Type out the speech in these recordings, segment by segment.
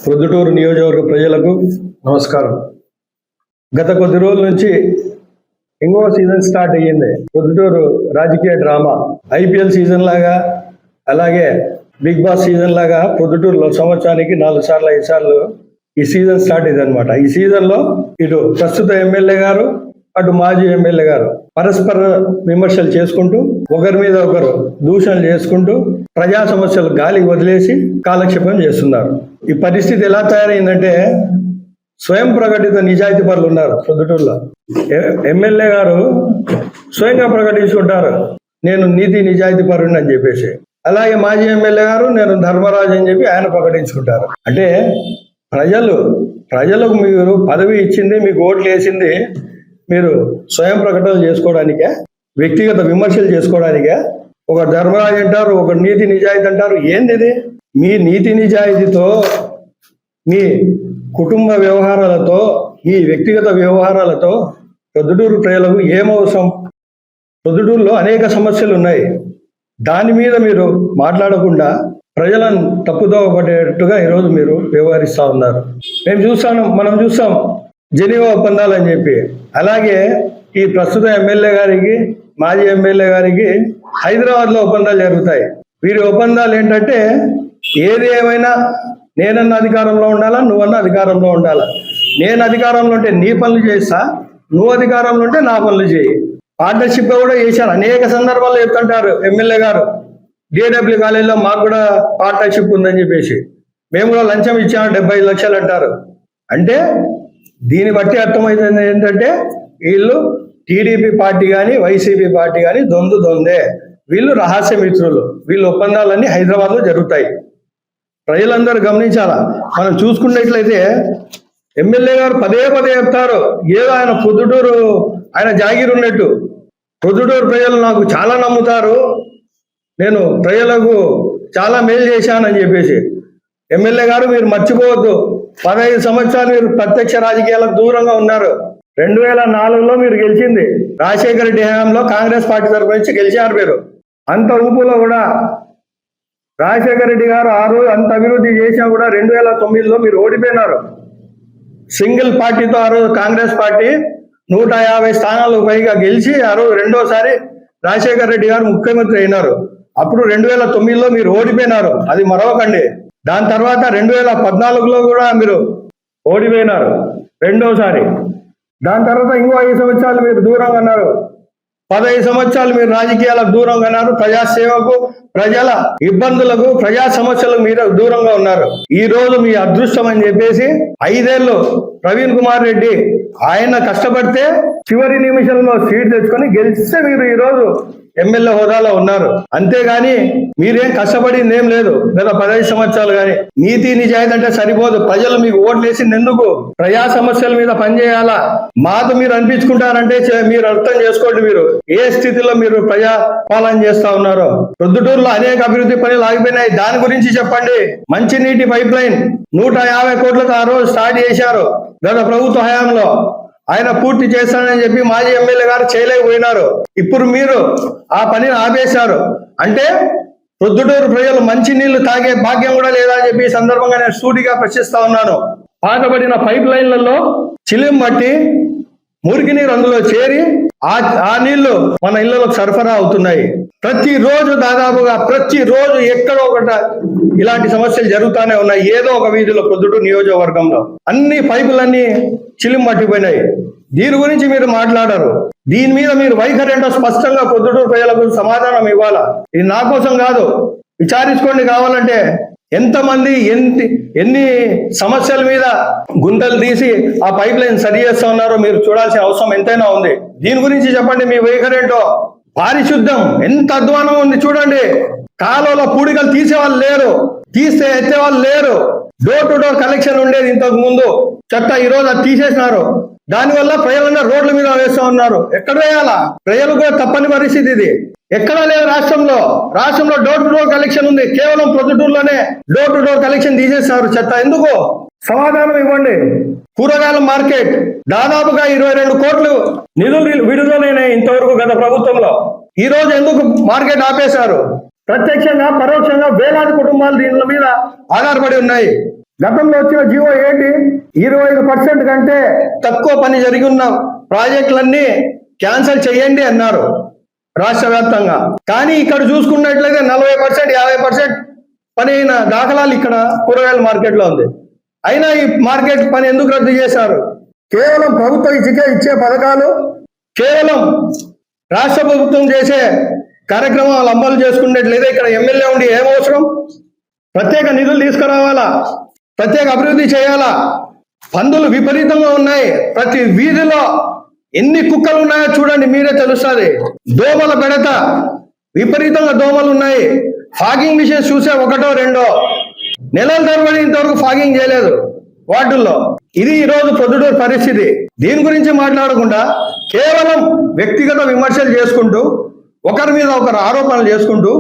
ప్రొద్దుటూరు నియోజకవర్గ ప్రజలకు నమస్కారం. గత కొద్ది రోజుల నుంచి ఇంకో సీజన్ స్టార్ట్ అయ్యింది. ప్రొద్దుటూరు రాజకీయ డ్రామా ఐపీఎల్ సీజన్ లాగా, అలాగే బిగ్ బాస్ సీజన్ లాగా ప్రొద్దుటూరులో సంవత్సరానికి 4 సార్లు 5 సార్లు ఈ సీజన్ స్టార్ట్ అయింది అనమాట. ఈ సీజన్లో ఇటు ప్రస్తుత ఎమ్మెల్యే గారు, అటు మాజీ ఎమ్మెల్యే గారు పరస్పర విమర్శలు చేసుకుంటూ, ఒకరి మీద ఒకరు దూషణలు చేసుకుంటూ ప్రజా సమస్యలు గాలికి వదిలేసి కాలక్షేపం చేస్తున్నారు. ఈ పరిస్థితి ఎలా తయారైందంటే, స్వయం ప్రకటిత నిజాయితీ పరులు ఉన్నారు ప్రొద్దుటూరులో. ఎమ్మెల్యే గారు స్వయంగా ప్రకటించుకుంటారు, నేను నీతి నిజాయితీ పరుని అని చెప్పేసి. అలాగే మాజీ ఎమ్మెల్యే గారు, నేను ధర్మరాజు అని చెప్పి ఆయన ప్రకటించుకుంటారు. అంటే ప్రజలకు మీరు పదవి ఇచ్చింది, మీకు ఓట్లు వేసింది మీరు స్వయం ప్రకటనలు చేసుకోవడానికే, వ్యక్తిగత విమర్శలు చేసుకోవడానికే. ఒక ధర్మరాజు అంటారు, ఒక నీతి నిజాయితీ అంటారు. ఏంది ఇది? మీ నీతి నిజాయితీతో, మీ కుటుంబ వ్యవహారాలతో, మీ వ్యక్తిగత వ్యవహారాలతో ప్రొద్దుటూరు ప్రజలకు ఏమవసరం? ప్రొద్దుటూరులో అనేక సమస్యలు ఉన్నాయి. దాని మీద మీరు మాట్లాడకుండా ప్రజలను తప్పుదోవ పడేటట్టుగా ఈరోజు మీరు వ్యవహరిస్తూ ఉన్నారు. మనం చూస్తాం జెనీవా ఒప్పందాలు అని చెప్పి. అలాగే ఈ ప్రస్తుత ఎమ్మెల్యే గారికి, మాజీ ఎమ్మెల్యే గారికి హైదరాబాద్లో ఒప్పందాలు జరుగుతాయి. వీరి ఒప్పందాలు ఏంటంటే, ఏది ఏమైనా నేనన్న అధికారంలో ఉండాలా, నువ్వన్న అధికారంలో ఉండాలా. నేను అధికారంలో ఉంటే నీ పనులు చేస్తా, నువ్వు అధికారంలో ఉంటే నా పనులు చేయి. పార్ట్నర్షిప్ కూడా చేశాను. అనేక సందర్భాల్లో చెప్తుంటారు ఎమ్మెల్యే గారు, డిఏడబ్ల్యూ కాలేజీలో మాకు కూడా పార్ట్నర్షిప్ ఉందని చెప్పేసి. మేము కూడా లంచం ఇచ్చాము 75 లక్షలు అంటారు. అంటే దీన్ని బట్టి అర్థమవుతుంది ఏంటంటే, వీళ్ళు టీడీపీ పార్టీ కానీ, వైసీపీ పార్టీ కానీ దొందే. వీళ్ళు రహస్య మిత్రులు. వీళ్ళ ఒప్పందాలన్నీ హైదరాబాద్లో జరుగుతాయి. ప్రజలందరూ గమనించాలా. మనం చూసుకున్నట్లయితే ఎమ్మెల్యే గారు పదే చెప్తారు, ఏదో ఆయన ప్రొద్దుటూరు ఆయన జాగీరు ఉన్నట్టు. ప్రొద్దుటూరు ప్రజలు నాకు చాలా నమ్ముతారు, నేను ప్రజలకు చాలా మేలు చేశానని చెప్పేసి. ఎమ్మెల్యే గారు మీరు మర్చిపోవద్దు, 15 సంవత్సరాలు మీరు ప్రత్యక్ష రాజకీయాలకు దూరంగా ఉన్నారు. 2004లో మీరు గెలిచింది రాజశేఖర రెడ్డి హయాంలో కాంగ్రెస్ పార్టీ తరఫు నుంచి గెలిచారు మీరు. అంత ఊపులో కూడా రాజశేఖర రెడ్డి గారు ఆ రోజు అంత అభివృద్ధి చేసినా కూడా 2009లో మీరు ఓడిపోయినారు. సింగిల్ పార్టీతో ఆ రోజు కాంగ్రెస్ పార్టీ 150 స్థానాలకు పైగా గెలిచి ఆ రోజు రెండోసారి రాజశేఖర రెడ్డి గారు ముఖ్యమంత్రి అయినారు. అప్పుడు 2009లో మీరు ఓడిపోయినారు, అది మరవకండి. దాని తర్వాత 2014లో కూడా మీరు ఓడిపోయినారు రెండోసారి. దాని తర్వాత ఇంకో 5 సంవత్సరాలు మీరు దూరంగా ఉన్నారు. 15 సంవత్సరాలు మీరు రాజకీయాలకు దూరంగా ఉన్నారు. ప్రజాసేవకు, ప్రజల ఇబ్బందులకు, ప్రజా సమస్యలకు మీరు దూరంగా ఉన్నారు. ఈ రోజు మీ అదృష్టం అని చెప్పేసి 5 ఏళ్ళు ప్రవీణ్ కుమార్ రెడ్డి ఆయన కష్టపడితే చివరి నిమిషంలో సీట్ తెచ్చుకొని గెలిస్తే మీరు ఈరోజు ఎమ్మెల్యే హోదాలో ఉన్నారు. అంతేగాని మీరేం కష్టపడింది ఏం లేదు గత 15 సంవత్సరాలు. కానీ నీతి నిజాయితీ అంటే సరిపోదు. ప్రజలు మీకు ఓట్లు వేసింది ఎందుకు? ప్రజా సమస్యల మీద పనిచేయాలా. మాకు మీరు అనిపించుకుంటారంటే మీరు అర్థం చేసుకోండి, మీరు ఏ స్థితిలో మీరు ప్రజా పాలన చేస్తా ఉన్నారో. ప్రొద్దుటూరులో అనేక అభివృద్ధి పనులు ఆగిపోయినాయి, దాని గురించి చెప్పండి. మంచినీటి పైప్ లైన్ 150 కోట్లతో ఆ రోజు స్టార్ట్ చేశారు గత ప్రభుత్వ హయాంలో. ఆయన పూర్తి చేస్తానని చెప్పి మాజీ ఎమ్మెల్యే గారు చేయలేకపోయినారు. ఇప్పుడు మీరు ఆ పనిని ఆపేశారు. అంటే ప్రొద్దుటూరు ప్రజలు మంచి నీళ్లు తాగే భాగ్యం కూడా లేదా అని చెప్పి ఈ సందర్భంగా నేను సూటిగా ప్రశ్నిస్తా ఉన్నాను. పాతబడిన పైప్ లైన్లలో చిలిం బట్టి మురికి నీరు అందులో చేరి ఆ నీళ్లు మన ఇళ్లకు సరఫరా అవుతున్నాయి. ప్రతిరోజు దాదాపుగా ప్రతిరోజు ఎక్కడో ఒకట ఇలాంటి సమస్యలు జరుగుతూనే ఉన్నాయి. ఏదో ఒక వీధిలో ప్రొద్దుటూరు నియోజకవర్గంలో అన్ని పైపులన్నీ చిలిం పట్టిపోయినాయి. దీని గురించి మీరు మాట్లాడారు. దీని మీద మీరు వైఖరి ఏంటో స్పష్టంగా ప్రొద్దుటూరు ప్రజలకు సమాధానం ఇవ్వాలా. ఇది నా కోసం కాదు, విచారించుకోండి. కావాలంటే ఎంతమంది ఎన్ని సమస్యల మీద గుంతలు తీసి ఆ పైప్ లైన్ సరి చేస్తా ఉన్నారో మీరు చూడాల్సిన అవసరం ఎంతైనా ఉంది. దీని గురించి చెప్పండి మీ వైఖరి ఏంటో. పారిశుద్ధం ఎంత అధ్వానం ఉంది చూడండి. కాలువలో పూడికలు తీసేవాళ్ళు లేరు, తీస్తే ఎత్తేవాళ్ళు లేరు. డోర్ టు డోర్ కలెక్షన్ ఉండేది ఇంతకు ముందు, చెత్త ఈరోజు అది తీసేసినారు. దానివల్ల ప్రజలందరూ రోడ్ల మీద వేస్తూ ఉన్నారు. ఎక్కడ వేయాలా? ప్రజలు కూడా తప్పని పరిస్థితి ఇది. ఎక్కడా లేదు రాష్ట్రంలో డోర్ టు డోర్ కలెక్షన్ ఉంది. కేవలం ప్రొద్దుటూరులోనే డోర్ టు డోర్ కలెక్షన్ తీసేస్తారు చెత్త. ఎందుకు? సమాధానం ఇవ్వండి. కూరగాయల మార్కెట్ దాదాపుగా 22 కోట్లు నిధులు విడుదలైనాయి ఇంతవరకు గత ప్రభుత్వంలో. ఈ రోజు ఎందుకు మార్కెట్ ఆపేశారు? ప్రత్యక్షంగా పరోక్షంగా వేలాది కుటుంబాలు దీని మీద ఆధారపడి ఉన్నాయి. గతంలో వచ్చిన జీవో ఏంటి? 25% కంటే తక్కువ పని జరిగి ఉన్న ప్రాజెక్టులన్నీ క్యాన్సిల్ చేయండి అన్నారు రాష్ట్ర వ్యాప్తంగా. కానీ ఇక్కడ చూసుకున్నట్లయితే 40%, 50% పని అయిన దాఖలాలు ఇక్కడ కూరగాయల మార్కెట్లో ఉంది. అయినా ఈ మార్కెట్ పని ఎందుకు రద్దు చేశారు? కేవలం ప్రభుత్వం ఇచ్చే పథకాలు, కేవలం రాష్ట్ర ప్రభుత్వం చేసే కార్యక్రమాలు అమలు చేసుకున్నట్లయితే ఇక్కడ ఎమ్మెల్యే ఉండి ఏమవసరం? ప్రత్యేక నిధులు తీసుకురావాలా, ప్రత్యేక అభివృద్ధి చేయాలా? పందులు విపరీతంగా ఉన్నాయి. ప్రతి వీధిలో ఎన్ని కుక్కలు ఉన్నాయో చూడండి, మీరే తెలుస్తుంది. దోమల బెడత విపరీతంగా దోమలు ఉన్నాయి. ఫాగింగ్ మిషన్స్ చూసే ఒకటో రెండో, నెలల తరబడి ఇంతవరకు ఫాగింగ్ చేయలేదు వార్డుల్లో. ఇది ఈరోజు ప్రొద్దుటూరు పరిస్థితి. దీని గురించి మాట్లాడకుండా కేవలం వ్యక్తిగత విమర్శలు చేసుకుంటూ, ఒకరి మీద ఒకరు ఆరోపణలు చేసుకుంటూ,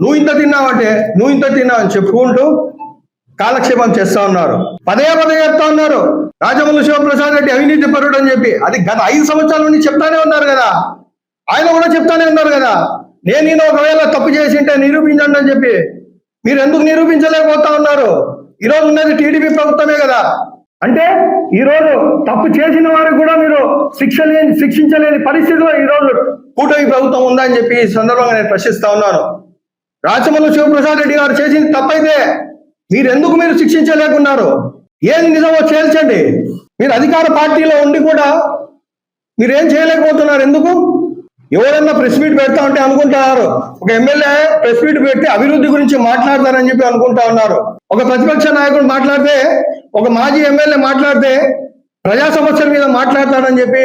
నువ్వు ఇంత తిన్నావంటే నువ్వు ఇంత తిన్నావని చెప్పుకుంటూ కాలక్షేపం చేస్తా ఉన్నారు. పదే చెప్తా ఉన్నారు రాజమల్లు శివప్రసాద్ రెడ్డి అవినీతి పరుడు అని చెప్పి. అది గత 5 సంవత్సరాల నుంచి చెప్తానే ఉన్నారు కదా, ఆయన కూడా చెప్తానే ఉన్నారు కదా. నేను ఒకవేళ తప్పు చేసింటే నిరూపించండి అని చెప్పి. మీరు ఎందుకు నిరూపించలేకపోతా ఉన్నారు? ఈరోజు ఉన్నది టీడీపీ ప్రభుత్వమే కదా. అంటే ఈరోజు తప్పు చేసిన వారికి కూడా మీరు శిక్షించలేని పరిస్థితిలో ఈరోజు కూటమి ప్రభుత్వం ఉందని చెప్పి ఈ సందర్భంగా నేను ప్రశ్నిస్తా ఉన్నాను. రాజమల్లు శివప్రసాద్ రెడ్డి గారు చేసింది తప్పైతే మీరు శిక్షించలేకున్నారు? ఏది నిజమో చేల్చండి. మీరు అధికార పార్టీలో ఉండి కూడా మీరేం చేయలేకపోతున్నారు ఎందుకు? ఎవరన్నా ప్రెస్ మీట్ పెడతా ఉంటే అనుకుంటున్నారు ఒక ఎమ్మెల్యే ప్రెస్ మీట్ పెట్టి అభివృద్ధి గురించి మాట్లాడతారని చెప్పి అనుకుంటా ఉన్నారు. ఒక ప్రతిపక్ష నాయకుడు మాట్లాడితే, ఒక మాజీ ఎమ్మెల్యే మాట్లాడితే ప్రజా సమస్యల మీద మాట్లాడతాడని చెప్పి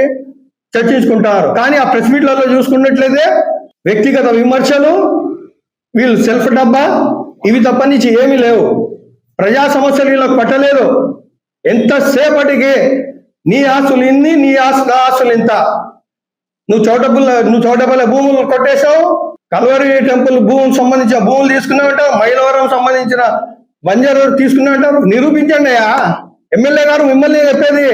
చర్చించుకుంటారు. కానీ ఆ ప్రెస్ మీట్లలో చూసుకున్నట్లయితే వ్యక్తిగత విమర్శలు, వీళ్ళు సెల్ఫ్ డబ్బా, ఇవి తప్ప నుంచి ఏమీ లేవు. ప్రజా సమస్యలు వీళ్ళకి పట్టలేదు. ఎంతసేపటికి నీ ఆస్తులు ఇన్ని, నీ ఆస్తులు ఇంత, నువ్వు చోటపల్లి భూములు కొట్టేశావు, కల్వరి టెంపుల్ భూములకు సంబంధించిన భూములు తీసుకున్నావంటావు, మైలవరం సంబంధించిన బంజారు తీసుకున్నావంటారు. నిరూపించండి అయ్యా. ఎమ్మెల్యే గారు మిమ్మల్ని చెప్పేది,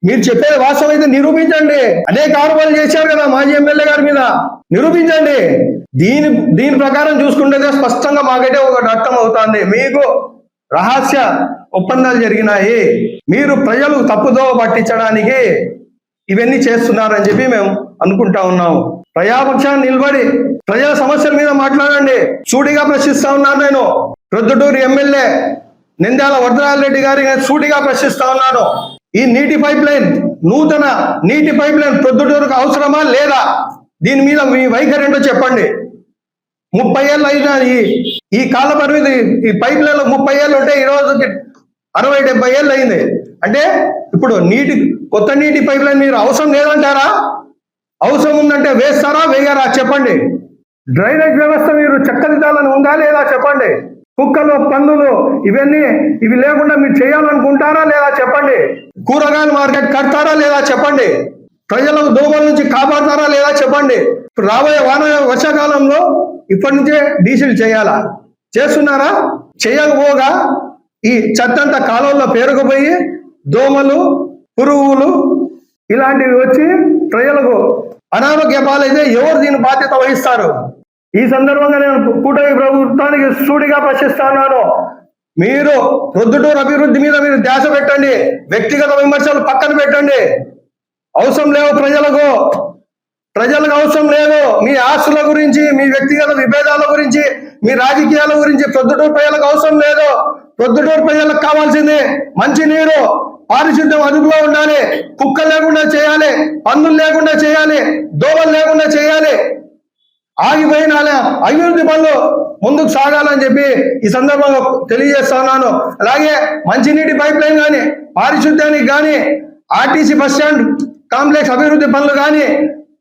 మీరు చెప్పేది వాస్తవం అయితే నిరూపించండి. అనేక ఆరోపణలు చేశారు కదా మాజీ ఎమ్మెల్యే గారి మీద, నిరూపించండి. దీని ప్రకారం చూసుకుంటే స్పష్టంగా మాకైతే ఒకటి అర్థం అవుతుంది, మీకు రహస్య ఒప్పందాలు జరిగినాయి, మీరు ప్రజలు తప్పుదోవ పట్టించడానికి ఇవన్నీ చేస్తున్నారని చెప్పి మేము అనుకుంటా ఉన్నాము. ప్రజాపక్షాన్ని నిలబడి ప్రజల సమస్యల మీద మాట్లాడండి. సూటిగా ప్రశ్నిస్తా ఉన్నాను. నేను ప్రొద్దుటూరు ఎమ్మెల్యే నంద్యాల వరదరాజరెడ్డి గారిని సూటిగా ప్రశ్నిస్తా ఉన్నాను. ఈ నీటి పైప్ లైన్, నూతన నీటి పైప్ లైన్ ప్రొద్దుటూరుకు అవసరమా లేదా? దీని మీద మీ వైఖరి ఏంటో చెప్పండి. 30 ఏళ్ళు అయినా ఈ కాల పరిమితి, ఈ పైప్ లైన్లో 30 ఏళ్ళు ఉంటే ఈ రోజుకి 60-70 ఏళ్ళు అయింది. అంటే ఇప్పుడు కొత్త నీటి పైప్ లైన్ మీరు అవసరం లేదంటారా? అవసరం ఉందంటే వేస్తారా వేయరా చెప్పండి. డ్రైనేజ్ వ్యవస్థ మీరు చక్కదిద్దాలని ఉందా లేదా చెప్పండి. కుక్కలు, పందులు ఇవి లేకుండా మీరు చేయాలనుకుంటారా లేదా చెప్పండి. కూరగాయల మార్కెట్ కడతారా లేదా చెప్పండి. ప్రజలకు దోమల నుంచి కాపాడతారా లేదా చెప్పండి. ఇప్పుడు రాబోయే వర్షాకాలంలో ఇప్పటి నుంచే డీజిల్ చేయాలా? చేస్తున్నారా? చేయకపోగా ఈ చెత్తంతా కాలువల్లో పేరుకుపోయి దోమలు, పురుగులు ఇలాంటివి వచ్చి ప్రజలకు అనారోగ్య పాలైతే ఎవరు దీని బాధ్యత వహిస్తారు? ఈ సందర్భంగా నేను కూటమి ప్రభుత్వానికి సూటిగా ప్రశ్నిస్తున్నాను. మీరు ప్రొద్దుటూరు అభివృద్ధి మీద మీరు ధ్యాస పెట్టండి. వ్యక్తిగత విమర్శలు పక్కన పెట్టండి. అవసరం లేవు ప్రజలకు అవసరం లేదు. మీ ఆస్తుల గురించి, మీ వ్యక్తిగత విభేదాల గురించి, మీ రాజకీయాల గురించి ప్రొద్దుటూరు ప్రజలకు అవసరం లేదు. ప్రొద్దుటూరు ప్రజలకు కావాల్సింది మంచి నీరు, పారిశుద్ధ్యం అదుపులో ఉండాలి, కుక్కలు లేకుండా చేయాలి, పందులు లేకుండా చేయాలి, దోమలు లేకుండా చేయాలి. ఆగిపోయిన అభివృద్ధి పనులు ముందుకు సాగాలని చెప్పి ఈ సందర్భంగా తెలియజేస్తున్నాను. అలాగే మంచినీటి పైప్ లైన్ కానీ, పారిశుద్ధ్యానికి కానీ, ఆర్టీసీ బస్ స్టాండ్ కాంప్లెక్స్ అభివృద్ధి పనులు కానీ,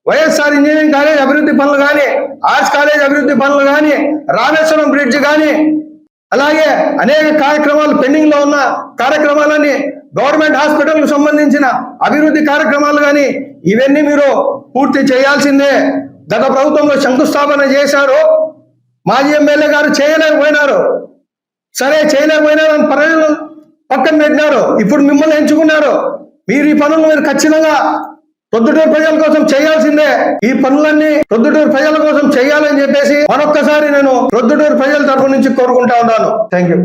వైఎస్ఆర్ ఇంజనీరింగ్ కాలేజ్ అభివృద్ధి పనులు కానీ, ఆర్ట్స్ కాలేజ్ అభివృద్ధి పనులు కానీ, రామేశ్వరం బ్రిడ్జ్ కానీ, అలాగే అనేక కార్యక్రమాలు పెండింగ్ లో ఉన్న కార్యక్రమాలని, గవర్నమెంట్ హాస్పిటల్ కు సంబంధించిన అభివృద్ధి కార్యక్రమాలు కానీ ఇవన్నీ మీరు పూర్తి చేయాల్సిందే. గత ప్రభుత్వంలో శంకుస్థాపన చేశారు, మాజీ ఎమ్మెల్యే గారు చేయలేకపోయినారు. సరే చేయలేకపోయినారు, ప్రజలు పక్కన పెట్టినారు. ఇప్పుడు మిమ్మల్ని ఎంచుకున్నారు. మీరు ఈ పనులు మీరు ఖచ్చితంగా ప్రొద్దుటూరు ప్రజల కోసం చేయాల్సిందే. ఈ పనులన్నీ ప్రొద్దుటూరు ప్రజల కోసం చేయాలని చెప్పేసి మరొక్కసారి నేను ప్రొద్దుటూరు ప్రజల తరపు నుంచి కోరుకుంటా ఉన్నాను. Thank you.